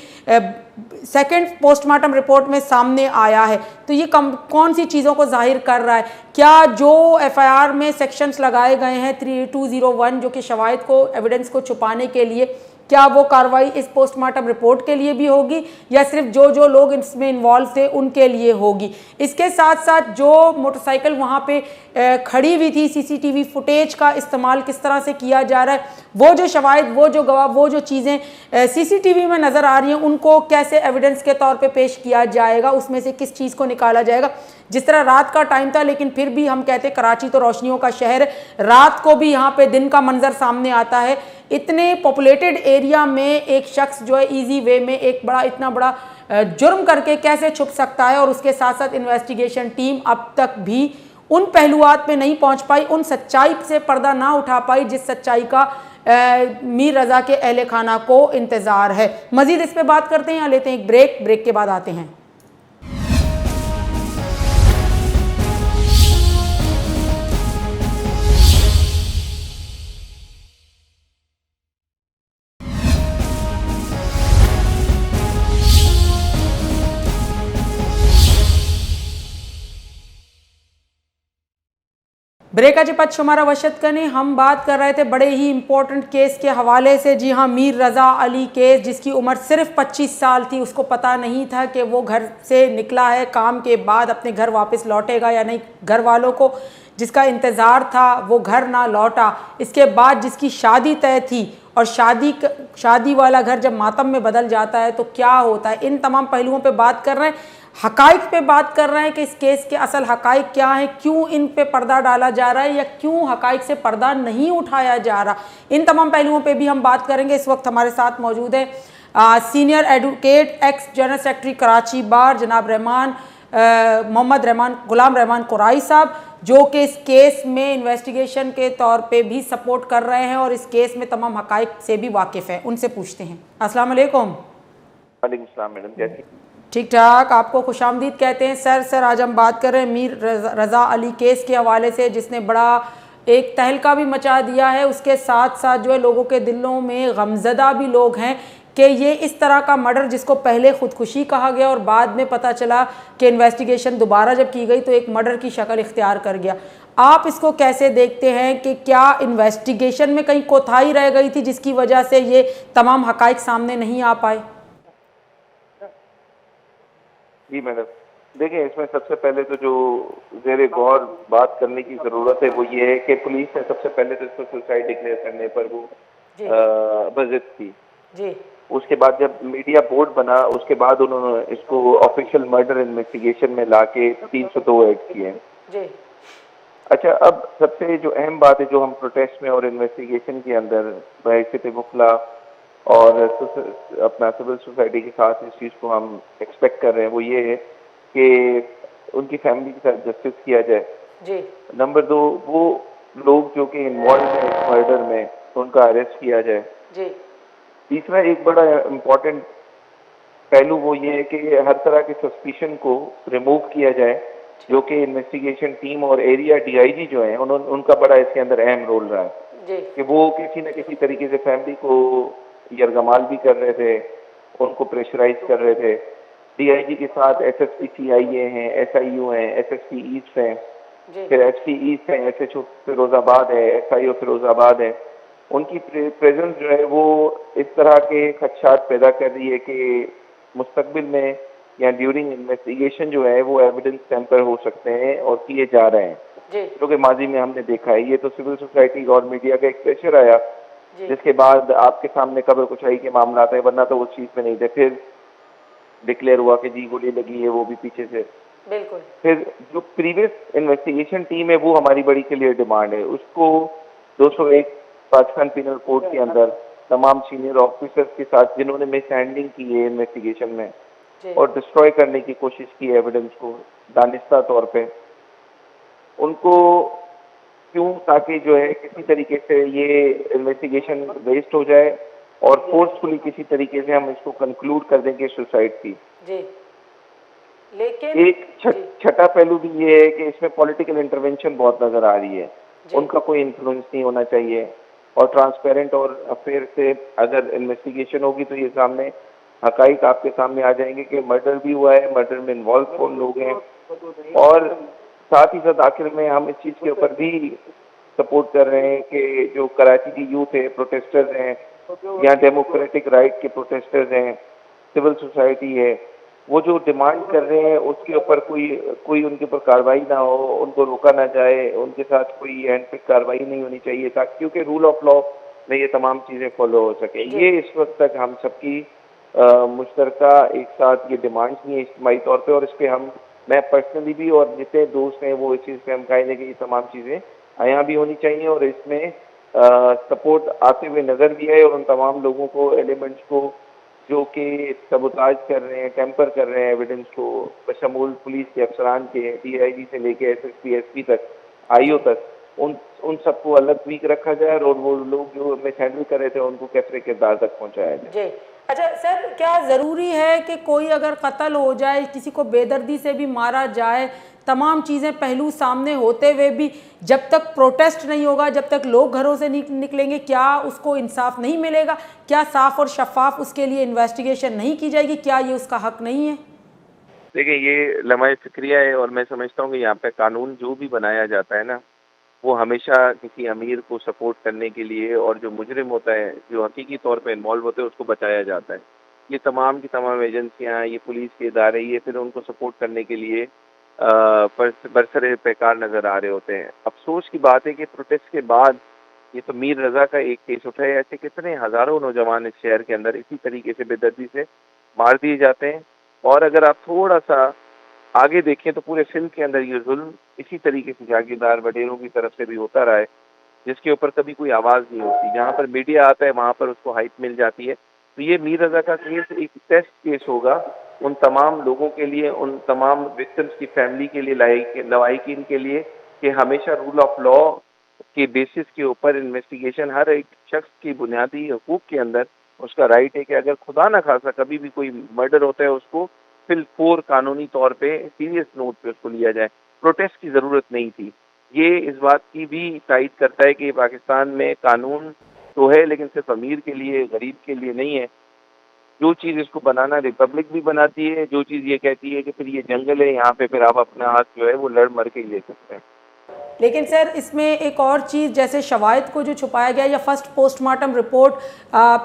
सेकंड पोस्टमार्टम रिपोर्ट में सामने आया है। तो ये कौन सी चीज़ों को जाहिर कर रहा है? क्या जो एफआईआर में सेक्शंस लगाए गए हैं 201 जो कि शवाहिद को, एविडेंस को छुपाने के लिए, क्या वो कार्रवाई इस पोस्टमार्टम रिपोर्ट के लिए भी होगी या सिर्फ जो लोग इसमें इन्वॉल्व थे उनके लिए होगी? इसके साथ साथ जो मोटरसाइकिल वहाँ पे खड़ी हुई थी, सीसीटीवी फुटेज का इस्तेमाल किस तरह से किया जा रहा है, वो जो शवाहिद, वो जो गवाह, वो जो चीज़ें सीसीटीवी में नज़र आ रही हैं, उनको कैसे एविडेंस के तौर पे पेश किया जाएगा, उसमें से किस चीज़ को निकाला जाएगा। जिस तरह रात का टाइम था, लेकिन फिर भी हम कहते कराची तो रोशनियों का शहर है, रात को भी यहाँ पे दिन का मंजर सामने आता है। इतने पॉपुलेटेड एरिया में एक शख्स जो है इजी वे में इतना बड़ा जुर्म करके कैसे छुप सकता है? और उसके साथ साथ इन्वेस्टिगेशन टीम अब तक भी उन पहलुआत पे नहीं पहुंच पाई, उन सच्चाई से पर्दा ना उठा पाई जिस सच्चाई का मीर रज़ा के अहले खाना को इंतज़ार है। मज़ीद इस पे बात करते हैं या लेते हैं एक ब्रेक के बाद आते हैं। ब्रेक अजिपत शुमारा वशत कने हम बात कर रहे थे बड़े ही इम्पोर्टेंट केस के हवाले से। जी हाँ, मीर रज़ा अली केस, जिसकी उम्र सिर्फ 25 साल थी। उसको पता नहीं था कि वो घर से निकला है, काम के बाद अपने घर वापस लौटेगा या नहीं। घर वालों को जिसका इंतज़ार था वो घर ना लौटा। इसके बाद जिसकी शादी तय थी और शादी वाला घर जब मातम में बदल जाता है तो क्या होता है, इन तमाम पहलुओं पे बात कर रहे हैं। हकाइक पे बात कर रहे हैं कि इस केस के असल हकाइक क्या हैं, क्यों इन पे पर्दा डाला जा रहा है या क्यों हकाइक से पर्दा नहीं उठाया जा रहा। इन तमाम पहलुओं पे भी हम बात करेंगे। इस वक्त हमारे साथ मौजूद है senior advocate, ex general secretary Karachi bar, जनाब मोहम्मद गुलाम रहमान कुराई साहब, जो कि इस केस में इन्वेस्टिगेशन के तौर पे भी सपोर्ट कर रहे हैं और इस केस में तमाम हकाइक से भी वाकिफ़ है। उनसे पूछते हैं। अस्सलाम वालेकुम। वालेकुम सलाम मैडम, कैसी? ठीक ठाक, आपको खुशामदीद कहते हैं। सर आज हम बात कर रहे हैं मीर रज़ा अली केस के हवाले से, जिसने बड़ा एक तहलका भी मचा दिया है। उसके साथ साथ जो है लोगों के दिलों में गमज़दा भी लोग हैं कि ये इस तरह का मर्डर, जिसको पहले ख़ुदकुशी कहा गया और बाद में पता चला कि इन्वेस्टिगेशन दोबारा जब की गई तो एक मर्डर की शक्ल इख्तियार कर गया। आप इसको कैसे देखते हैं कि क्या इन्वेस्टिगेशन में कहीं कोताही रह गई थी जिसकी वजह से ये तमाम हकाइक सामने नहीं आ पाए? जी मैडम, देखिए इसमें सबसे पहले तो जो ज़ेरे गौर बात करने की ज़रूरत है वो ये है कि पुलिस ने सबसे पहले तो इसको सुसाइड डिक्लेयर करने पर वो बज़िद थी। जी। उसके बाद जब मीडिया बोर्ड बना उसके बाद उन्होंने इसको ऑफिशियल मर्डर इन्वेस्टिगेशन में लाके 302 ऐड किए। जी। अच्छा, अब सबसे जो अहम बात है जो हम प्रोटेस्ट में और इन्वेस्टिगेशन के अंदर बहैसियत मुखला और अपना सिविल सोसाइटी के साथ इस चीज़ को हम एक्सपेक्ट कर रहे हैं, वो ये है कि उनकी फैमिली के साथ जस्टिस किया जाए। जी। नंबर 2, वो लोग जो कि इन्वॉल्व हैं इस मर्डर में उनका अरेस्ट किया जाए। जी। तीसरा एक बड़ा इम्पोर्टेंट पहलू वो ये है कि हर तरह के सस्पिशन को रिमूव किया जाए, जो कि इन्वेस्टिगेशन टीम और एरिया डीआईजी जो है उनका बड़ा इसके अंदर अहम रोल रहा है कि वो किसी न किसी तरीके से फैमिली को यरगमाल भी कर रहे थे, उनको प्रेशराइज कर रहे थे। डीआईजी के साथ एसएसपी सीआईए हैं, एसआईयू हैं, एसएसपी ईस्ट हैं, फिर एसपी ईस्ट हैं, एसएचओ फिरोजाबाद है, एसआईओ फिरोजाबाद है। उनकी प्रेजेंस जो है वो इस तरह के खदशात पैदा कर रही है कि मुस्तकबिल में या ड्यूरिंग इन्वेस्टिगेशन जो है वो एविडेंस टेम्पर हो सकते हैं और किए जा रहे हैं, जो कि माजी में हमने देखा है। ये तो सिविल सोसाइटी और मीडिया का एक प्रेशर आया, जिसके बाद आपके सामने खबर कुचाई के मामला आते हैं, वरना तो उस चीज़ में नहीं थे। फिर डिक्लेयर हुआ कि जी गोली लगी है, वो भी पीछे से। बिल्कुल। फिर जो प्रीवियस इन्वेस्टिगेशन टीम है वो हमारी बड़ी क्लियर डिमांड है, उसको 201 पाकिस्तान पीनल कोड के अंदर तमाम सीनियर ऑफिसर्स के साथ जिन्होंने मिसहैंडलिंग की है इन्वेस्टिगेशन में और डिस्ट्रॉय करने की कोशिश की है एविडेंस को दानिस्ता तौर पे, उनको क्यों, ताकि जो है किसी तरीके से ये इन्वेस्टिगेशन वेस्ट हो जाए और फोर्सफुली किसी तरीके से हम इसको कंक्लूड कर देंगे सुसाइड थी। जी। लेकिन एक छठा पहलू भी ये है कि इसमें पॉलिटिकल इंटरवेंशन बहुत नजर आ रही है। उनका कोई इन्फ्लुएंस नहीं होना चाहिए और ट्रांसपेरेंट और अफेयर से अगर इन्वेस्टिगेशन होगी तो ये सामने हकाइक आपके सामने आ जाएंगे कि मर्डर भी हुआ है, मर्डर में इन्वॉल्व कौन लोग हैं। और साथ ही साथ आखिर में हम इस चीज़ के ऊपर भी सपोर्ट कर रहे हैं कि जो कराची की यूथ है, प्रोटेस्टर्स हैं या डेमोक्रेटिक राइट के प्रोटेस्टर्स हैं, सिविल सोसाइटी है, वो जो डिमांड कर रहे हैं उसके ऊपर कोई उनके ऊपर कार्रवाई ना हो, उनको रोका ना जाए, उनके साथ कोई हैंड पिक कार्रवाई नहीं होनी चाहिए, ताकि क्योंकि रूल ऑफ लॉ में ये तमाम चीज़ें फॉलो हो सके। ये इस वक्त तक हम सबकी मुश्तरका एक साथ ये डिमांड्स नहीं है इज्तिमाई तौर पे, और इस पर मैं पर्सनली भी और जितने दोस्त हैं वो इस चीज़ पे हम कहेंगे कि ये तमाम चीज़ें आया भी होनी चाहिए और इसमें सपोर्ट आते हुए नज़र भी है। और उन तमाम लोगों को, एलिमेंट्स को जो कि सबोताज कर रहे हैं, टेम्पर कर रहे हैं एविडेंस को, बशमूल पुलिस के अफसरान के, डीआईजी से लेके एसएसपी एसपी तक, आईओ तक, उन सबको अलग वीक रखा जाए और वो लोग जो मिसहैंडल कर रहे थे उनको कैफरे किरदार तक पहुँचाया जाए। जी। अच्छा सर, क्या ज़रूरी है कि कोई अगर कत्ल हो जाए, किसी को बेदर्दी से भी मारा जाए, तमाम चीज़ें पहलू सामने होते हुए भी जब तक प्रोटेस्ट नहीं होगा, जब तक लोग घरों से निकलेंगे, क्या उसको इंसाफ नहीं मिलेगा? क्या साफ और शफाफ उसके लिए इन्वेस्टिगेशन नहीं की जाएगी? क्या ये उसका हक नहीं है? देखिए, ये लम्हा फिक्रिया है और मैं समझता हूँ कि यहाँ पे कानून जो भी बनाया जाता है ना, वो हमेशा किसी अमीर को सपोर्ट करने के लिए, और जो मुजरिम होता है, जो हकीकी तौर पे इन्वॉल्व होते हैं, उसको बचाया जाता है। ये तमाम की तमाम एजेंसियाँ, ये पुलिस के इदारे, ये फिर उनको सपोर्ट करने के लिए बरसरे पैकार नज़र आ रहे होते हैं। अफसोस की बात है कि प्रोटेस्ट के बाद ये तो मीर रज़ा का एक केस उठा है, ऐसे कितने हज़ारों नौजवान इस शहर के अंदर इसी तरीके से बेदर्दी से मार दिए जाते हैं। और अगर आप थोड़ा-सा आगे देखें तो पूरे सिंध के अंदर ये जुल्म इसी तरीके से जागीरदार वडेरों की तरफ से भी होता रहा है, जिसके ऊपर कभी कोई आवाज़ नहीं होती। जहाँ पर मीडिया आता है वहाँ पर उसको हाइप मिल जाती है। तो ये मीर रज़ा का केस एक टेस्ट केस होगा उन तमाम लोगों के लिए, उन तमाम विक्टिम्स की फैमिली के लिए, लवाहिकीन के लिए, कि हमेशा रूल ऑफ लॉ के बेसिस के ऊपर इन्वेस्टिगेशन, हर एक शख्स की बुनियादी हकूक़ के अंदर उसका राइट है कि अगर खुदा न खासा कभी भी कोई मर्डर होता है, उसको फिल फोर कानूनी तौर पे सीरियस नोट पे उसको लिया जाए। प्रोटेस्ट की ज़रूरत नहीं थी। ये इस बात की भी तायद करता है कि पाकिस्तान में कानून तो है, लेकिन सिर्फ अमीर के लिए, गरीब के लिए नहीं है। जो चीज़ इसको बनाना रिपब्लिक भी बनाती है, जो चीज़ ये कहती है कि फिर ये जंगल है, यहाँ पे फिर आप अपना हाथ जो है वो लड़ मर के ही ले सकते हैं। लेकिन सर इसमें एक और चीज़, जैसे शवाहिद को जो छुपाया गया, या फर्स्ट पोस्टमार्टम रिपोर्ट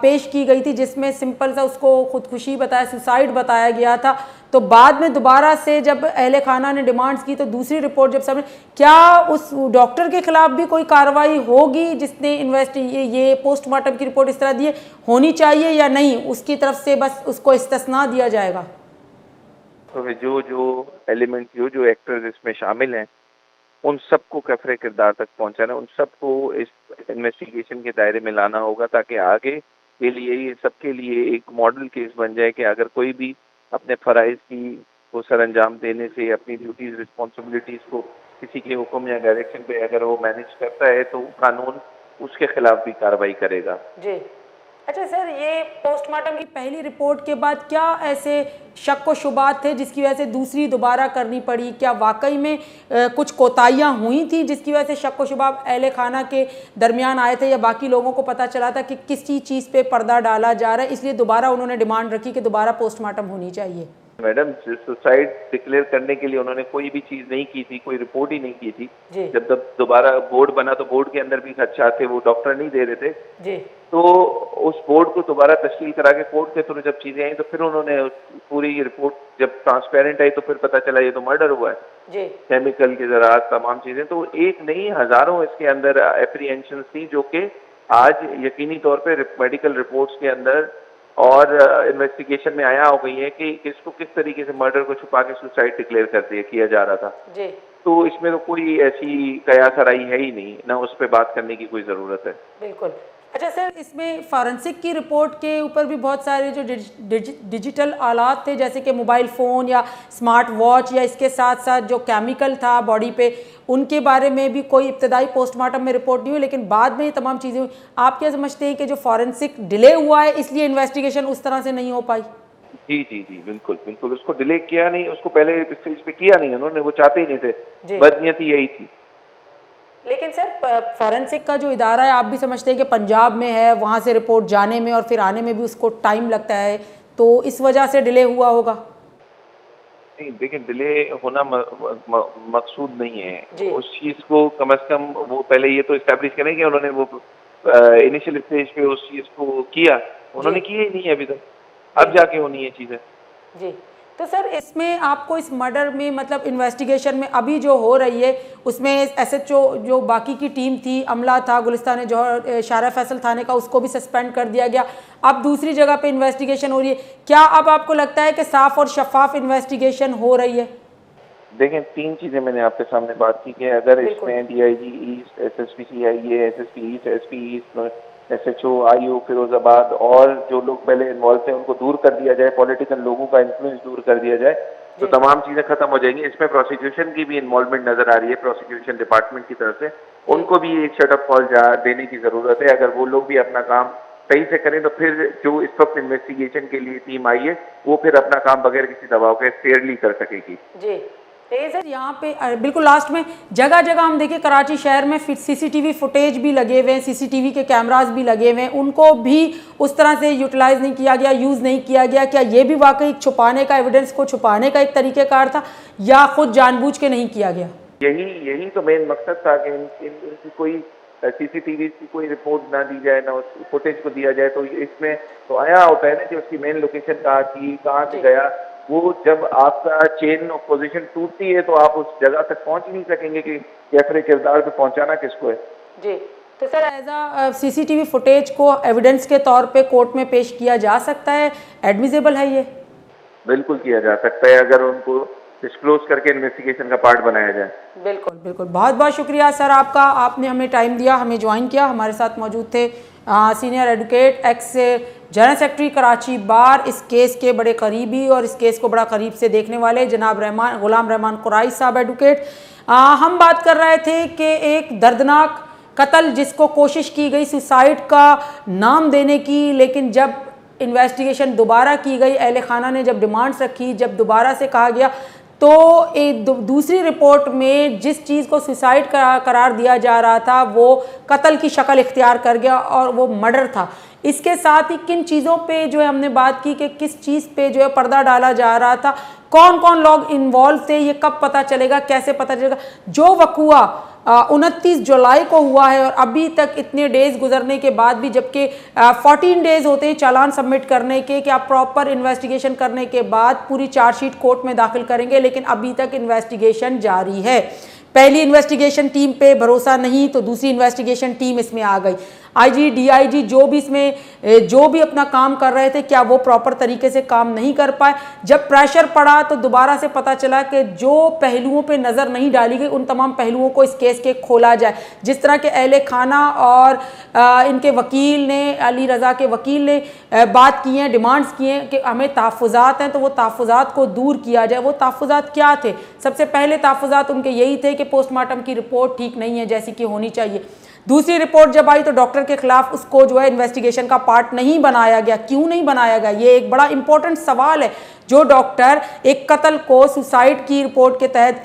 पेश की गई थी जिसमें सिंपल सा उसको खुदकुशी बताया, सुसाइड बताया गया था, तो बाद में दोबारा से जब अहले खाना ने डिमांड्स की तो दूसरी रिपोर्ट जब सामने, क्या उस डॉक्टर के खिलाफ भी कोई कार्रवाई होगी जिसने ये पोस्टमार्टम की रिपोर्ट इस तरह दी है, होनी चाहिए या नहीं, उसकी तरफ से बस उसको इस्तिस्ना दिया जाएगा? तो जो एलिमेंट, जो एक्टर्स इसमें शामिल हैं, उन सबको कफरे किरदार तक पहुंचाना, उन सबको इस इन्वेस्टिगेशन के दायरे में लाना होगा, ताकि आगे के लिए ये सबके लिए एक मॉडल केस बन जाए कि अगर कोई भी अपने फ़राइज़ को सर अंजाम देने से, अपनी ड्यूटीज़ रिस्पॉन्सिबिलिटीज़ को किसी के हुक्म या डायरेक्शन पे अगर वो मैनेज करता है, तो कानून उसके खिलाफ भी कार्रवाई करेगा। जी। अच्छा सर, ये पोस्टमार्टम की पहली रिपोर्ट के बाद क्या ऐसे शक व शुबात थे जिसकी वजह से दूसरी दोबारा करनी पड़ी? क्या वाकई में कुछ कोताहियाँ हुई थी जिसकी वजह से शक व शुबात अहले खाना के दरमियान आए थे, या बाकी लोगों को पता चला था कि किसी चीज़ पे पर्दा डाला जा रहा है, इसलिए दोबारा उन्होंने डिमांड रखी कि दोबारा पोस्टमार्टम होनी चाहिए? मैडम, सुसाइड डिक्लेयर करने के लिए उन्होंने कोई भी चीज़ नहीं की थी, कोई रिपोर्ट ही नहीं की थी। जब दोबारा बोर्ड बना तो बोर्ड के अंदर भी खदशात थे, वो डॉक्टर नहीं दे रहे थे जी। तो उस बोर्ड को दोबारा तश्कील करा के कोर्ट के थ्रू जब चीज़ें आई तो फिर उन्होंने पूरी रिपोर्ट जब ट्रांसपेरेंट आई तो फिर पता चला ये तो मर्डर हुआ है जी। केमिकल के ज़रात, तमाम चीज़ें, तो एक नहीं हज़ारों इसके अंदर एप्रीहेंशन थी, जो कि आज यकीनी तौर पर मेडिकल रिपोर्ट्स के अंदर और इन्वेस्टिगेशन में आया हो गई है कि इसको किस तरीके से मर्डर को छुपा के सुसाइड डिक्लेयर किया जा रहा था जी। तो इसमें तो कोई ऐसी कयासराई है ही नहीं, ना उस पर बात करने की कोई ज़रूरत है। बिल्कुल। अच्छा सर, इसमें फॉरेंसिक की रिपोर्ट के ऊपर भी बहुत सारे जो डिजिटल आलात थे, जैसे कि मोबाइल फ़ोन या स्मार्ट वॉच, या इसके साथ साथ जो केमिकल था बॉडी पे, उनके बारे में भी कोई इब्तदाई पोस्टमार्टम में रिपोर्ट नहीं हुई, लेकिन बाद में ये तमाम चीज़ें हुई। आप क्या समझते हैं कि जो फॉरेंसिक डिले हुआ है इसलिए इन्वेस्टिगेशन उस तरह से नहीं हो पाई? जी जी जी, बिल्कुल बिल्कुल, उसको डिले किया नहीं, उसको पहले स्टेज पे किया नहीं उन्होंने, वो चाहते ही नहीं थे, बदनीयती यही थी। लेकिन सर फॉरेंसिक का जो इदारा है, आप भी समझते हैं कि पंजाब में है, वहाँ से रिपोर्ट जाने में और फिर आने में भी उसको टाइम लगता है, तो इस वजह से डिले हुआ होगा? नहीं, देखिए, डिले होना मकसूद नहीं है। उस चीज़ को कम से कम वो पहले ये तो इस्टेब्लिश करें कि उन्होंने वो इनिशियल स्टेज पे उस चीज़ को किया, उन्होंने किया ही नहीं है अभी तक, अब जाके होनी है चीज़ें जी। तो सर इसमें आपको इस मर्डर में, मतलब इन्वेस्टिगेशन में अभी जो हो रही है उसमें SHO जो बाकी की टीम थी, अमला था गुलिस्तान जौहर शारा फैसल थाने का, उसको भी सस्पेंड कर दिया गया, अब दूसरी जगह पे इन्वेस्टिगेशन हो रही है, क्या अब आपको लगता है कि साफ और शफाफ इन्वेस्टिगेशन हो रही है? देखें, 3 चीज़ें मैंने आपके सामने बात की कि अगर इसमें DIG east, SSP CIA, SSP east, SP east, SHO IO Firozabad और जो लोग पहले इन्वॉल्व थे उनको दूर कर दिया जाए, पॉलिटिकल लोगों का इन्फ्लुएंस दूर कर दिया जाए, तो तमाम चीज़ें खत्म हो जाएंगी। इसमें प्रोसिक्यूशन की भी इन्वॉल्वमेंट नजर आ रही है, प्रोसिक्यूशन डिपार्टमेंट की तरफ से, उनको भी एक शटअप कॉल देने की ज़रूरत है। अगर वो लोग भी अपना काम सही से करें तो फिर जो इस वक्त इन्वेस्टिगेशन के लिए टीम आई है वो फिर अपना काम बगैर किसी दबाव के फेयरली कर सकेगी जी। सर यहाँ पे बिल्कुल लास्ट में जगह जगह हम देखें कराची शहर में CCTV फुटेज भी लगे हुए हैं, CCTV के कैमरास भी लगे हुए हैं, उनको भी उस तरह से यूटिलाइज नहीं किया गया, यूज़ नहीं किया गया। क्या ये भी वाकई छुपाने का, एविडेंस को छुपाने का एक तरीक़ेकार था, या खुद जानबूझ के नहीं किया गया? यही तो मेन मकसद था कि इनकी कोई सीसीटीवी की कोई रिपोर्ट ना दी जाए, ना उस फुटेज को दिया जाए। तो इसमें तो आया होता है ना कि उसकी मेन लोकेशन कहाँ थी, कहाँ से गया। वो जब आपका चेन ऑफ पोजीशन टूटती है तो आप उस जगह तक पहुंच ही नहीं सकेंगे कि कैफरे किरदार पे पहुंचाना किसको है। जी, तो sir as a CCTV footage को एविडेंस के तौर पे कोर्ट में पेश किया जा सकता है, एडमिसेबल है ये? बिल्कुल किया जा सकता है अगर उनको डिस्क्लोज करके इन्वेस्टिगेशन का पार्ट बनाया जाए। बिल्कुल बिल्कुल, बहुत बहुत शुक्रिया सर आपका, आपने हमें टाइम दिया, हमें ज्वाइन किया। हमारे साथ मौजूद थे senior advocate, ex general secretary Karachi bar, इस केस के बड़े करीबी और इस केस को बड़ा करीब से देखने वाले जनाब गुलाम रहमान कुरैशी साहब एडवोकेट। हम बात कर रहे थे कि एक दर्दनाक कत्ल जिसको कोशिश की गई सुसाइड का नाम देने की, लेकिन जब इन्वेस्टिगेशन दोबारा की गई, अहले खाना ने जब डिमांड्स रखी, जब दोबारा से कहा गया, तो एक दूसरी रिपोर्ट में जिस चीज़ को सुसाइड करार दिया जा रहा था वो कत्ल की शक्ल इख्तियार कर गया और वो मर्डर था। इसके साथ ही किन चीज़ों पे जो है हमने बात की कि किस चीज़ पे जो है पर्दा डाला जा रहा था, कौन कौन लोग इन्वॉल्व थे, ये कब पता चलेगा, कैसे पता चलेगा। जो वकूआ 29 जुलाई को हुआ है और अभी तक इतने डेज गुजरने के बाद भी, जबकि 14 डेज होते हैं चालान सबमिट करने के कि आप प्रॉपर इन्वेस्टिगेशन करने के बाद पूरी चार्जशीट कोर्ट में दाखिल करेंगे, लेकिन अभी तक इन्वेस्टिगेशन जारी है। पहली इन्वेस्टिगेशन टीम पे भरोसा नहीं तो दूसरी इन्वेस्टिगेशन टीम इसमें आ गई। आईजी, डीआईजी जो भी इसमें जो भी अपना काम कर रहे थे, क्या वो प्रॉपर तरीके से काम नहीं कर पाए। जब प्रेशर पड़ा तो दोबारा से पता चला कि जो पहलुओं पे नज़र नहीं डाली गई उन तमाम पहलुओं को इस केस के खोला जाए। जिस तरह के अहले खाना और इनके वकील ने, अली रज़ा के वकील ने बात की हैं, डिमांड्स की हैं कि हमें तहफ़्फ़ुज़ात हैं तो वो तहफ़्फ़ुज़ात को दूर किया जाए। वो तहफ़्फ़ुज़ात क्या थे? सबसे पहले तहफ़्फ़ुज़ात उनके यही थे कि पोस्टमार्टम की रिपोर्ट ठीक नहीं है जैसी कि होनी चाहिए। दूसरी रिपोर्ट जब आई तो डॉक्टर के खिलाफ उसको जो है इन्वेस्टिगेशन का पार्ट नहीं बनाया गया। क्यों नहीं बनाया गया? ये एक बड़ा इंपॉर्टेंट सवाल है। जो डॉक्टर एक कत्ल को सुसाइड की रिपोर्ट के तहत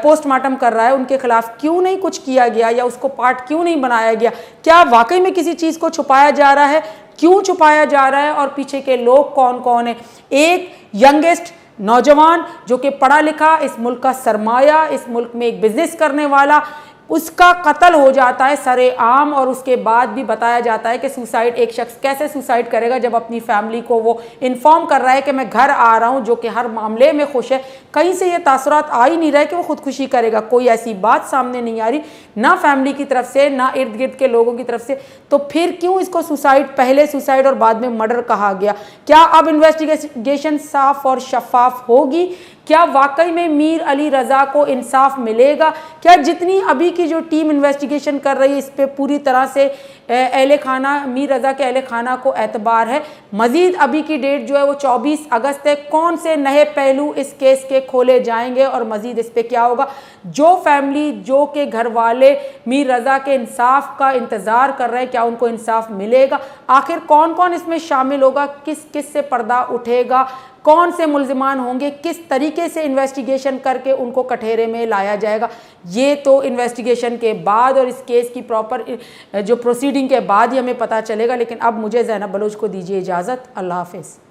पोस्टमार्टम कर रहा है, उनके खिलाफ क्यों नहीं कुछ किया गया या उसको पार्ट क्यों नहीं बनाया गया? क्या वाकई में किसी चीज़ को छुपाया जा रहा है? क्यों छुपाया जा रहा है और पीछे के लोग कौन कौन है? एक यंगेस्ट नौजवान जो कि पढ़ा लिखा, इस मुल्क का सरमाया, इस मुल्क में एक बिजनेस करने वाला, उसका कत्ल हो जाता है सरेआम और उसके बाद भी बताया जाता है कि सुसाइड, एक शख्स कैसे सुसाइड करेगा जब अपनी फैमिली को वो इन्फॉर्म कर रहा है कि मैं घर आ रहा हूँ, जो कि हर मामले में खुश है। कहीं से ये तासुरात आ ही नहीं रहे कि वो खुदकुशी करेगा। कोई ऐसी बात सामने नहीं आ रही, ना फैमिली की तरफ से ना इर्द गिर्द के लोगों की तरफ से। तो फिर क्यों इसको सुसाइड, पहले सुसाइड और बाद में मर्डर कहा गया? क्या अब इन्वेस्टिगेशन साफ और शफाफ होगी? क्या वाकई में मीर अली रज़ा को इंसाफ मिलेगा? क्या जितनी अभी की जो टीम इन्वेस्टिगेशन कर रही है इस पर पूरी तरह से अहले खाना, मीर रज़ा के अहले खाना को एतबार है? मज़ीद अभी की डेट जो है वो 24 अगस्त है। कौन से नए पहलू इस केस के खोले जाएंगे और मज़ीद इस पर क्या होगा? जो फैमिली, जो के घर वाले मीर रज़ा के इंसाफ का इंतज़ार कर रहे हैं, क्या उनको इंसाफ मिलेगा? आखिर कौन कौन इसमें शामिल होगा? किस किस से पर्दा उठेगा? कौन से मुल्ज़िमान होंगे? किस तरीके से इन्वेस्टिगेशन करके उनको कठघरे में लाया जाएगा? ये तो इन्वेस्टिगेशन के बाद और इस केस की प्रॉपर जो प्रोसीडिंग के बाद ही हमें पता चलेगा। लेकिन अब मुझे ज़ैनब बलोच को दीजिए इजाज़त। अल्लाह हाफ़िज़।